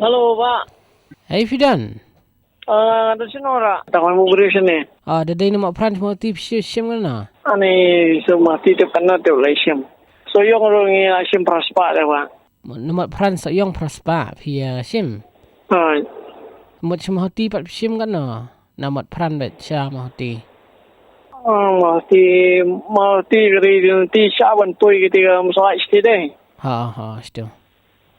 Halo Pak. Hey Fidan. Ada sinora. Takon mo beri sini. Daday na ma-pran mo ti siyem ka na. Ani sumati te kana te ulaisyam. So yung rongi asyam praspa lewa. Ma-pran sa iyong praspa piya siyem. Ay. Mo siya mahoti pat siyem ka na. Na ma-pran bet siya mahoti. Mati kiri ti syaban toy ketika musa istide. Still.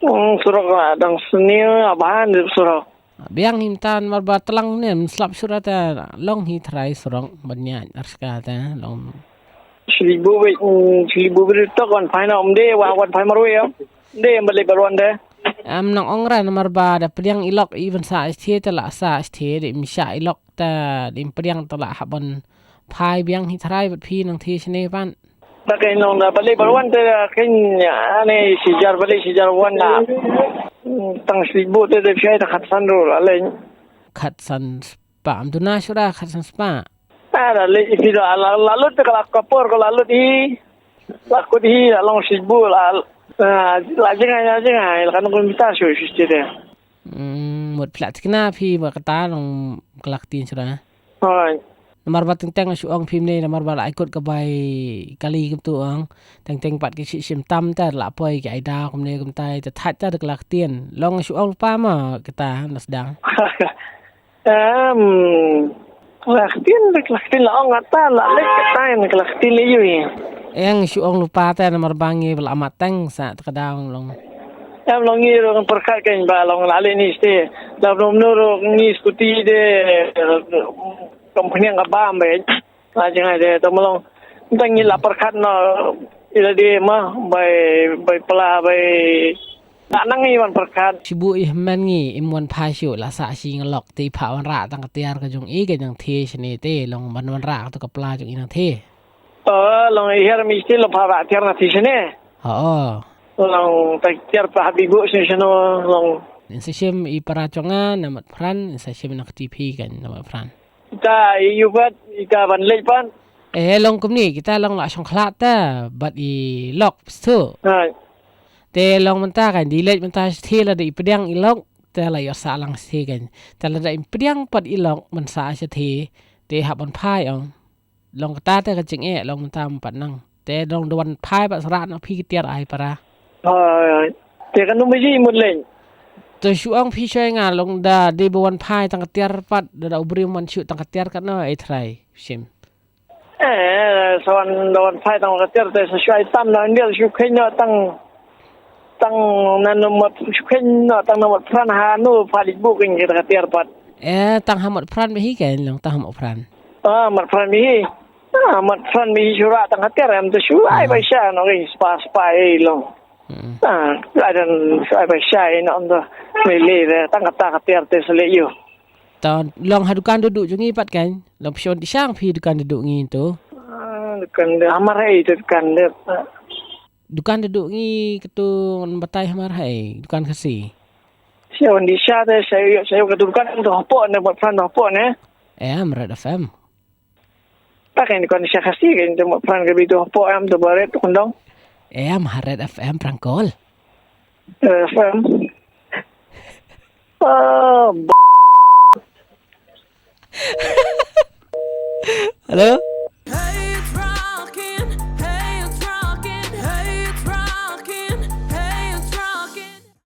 Surok adang seni abahan surok. Biang hintan marba telang nem slap surata long hi try surong banyak arskata long. Seribu berita kan final umde wan final ya. De balik balwan de. Nang ongra na marba da priang ilok even sa isthe tala sa isthe de misha ilok ta dim priang tala habon phai biang hi try bat phi nang thi sne pan. Pakai nong da balik balwan de kan ane sijar balik sijar wan na. Tang seribu de fiai ta khatsan ro alai. Khatsan spa am tu na syura khatsan spa. Ada itu lalu tu kalau kapur kalau lalu di long seribu lagi kan kau minta sih deh. Mut plat kena pi berkata long kelaktin syura. Oh. Nomor bat teng suang phim ni nomor bat ikut ke bai kali kem tu ang teng pat ke sim tam ta la poi ke aida kum ne kum tai ta that ta de kelaktin long suang pa ma kita nasdang. Kelaktin lah orang kata lah lek kita yang kelaktin le yui. Yang suang lupa ta nomor bangi bel amat teng sa tekadang long. Yang long ni orang perkat kan ba long lale ni ste. Dah belum nuru ni skuti de company yang apa ambil. Jangan de tomolong. Tang ni lapar kat no ila de mah by pela by nang ni wan perkat. Sibu man ngi imwan phai shu la sa si nglok ti pha wan ra tang tiar ka jong i ka jang the chne te long ban wan ra to ka pla jong inang the. Long hier mesti lo pha ra tiar na ti chne. Long tak tiar pa habibu sino long. Sa siyem i para chonga namat pran sa siyem nak TP kan namat pran. Ika yubat ika ban lej pan. Long kum ni kita long la song khlat ta bat i lok stu. Te long menta kan dilej menta the la de pediang ilok te la yo sa lang the kan. Te la de pediang pat ilok man sa se the te habon phai ong. Long ta te ka ching long menta pat nang. Te long don phai pat sra no phi tiar ai para. Te kan numiji mun len. To suang phi choi nga long da de bon phai tang tiar pat da ubri man chu tang tiar kan no ai try sim. Sawan don phai tang tiar te sesuai tam na ndel shu khenyo tang nanomot sukhen tang nomot pran ha nu palik buking kita tiar pat. Tang hamot pran hi kan long tang hamot pran. Mat pran mi. Mat pran mi syura tang tiar am tu syai bai sha no ri spa long. Ada syai bai sha no ndo mele tang kata tiar te sele yu. Ton long hadukan duduk jungi pat kan. Long psion di sang phi dukan duduk ngi tu. Dukan de amar hai dukan de. Dukan duduk ngi ketun batai hamar hai dukan kasi. Saya di sha de saya kedudukan untuk apa ne buat pran apa ne? Red FM. Tak kan kon sha kasi kan untuk pran ke bitu apa am tu bare tu kondong. Red FM prangkol. FM. Halo.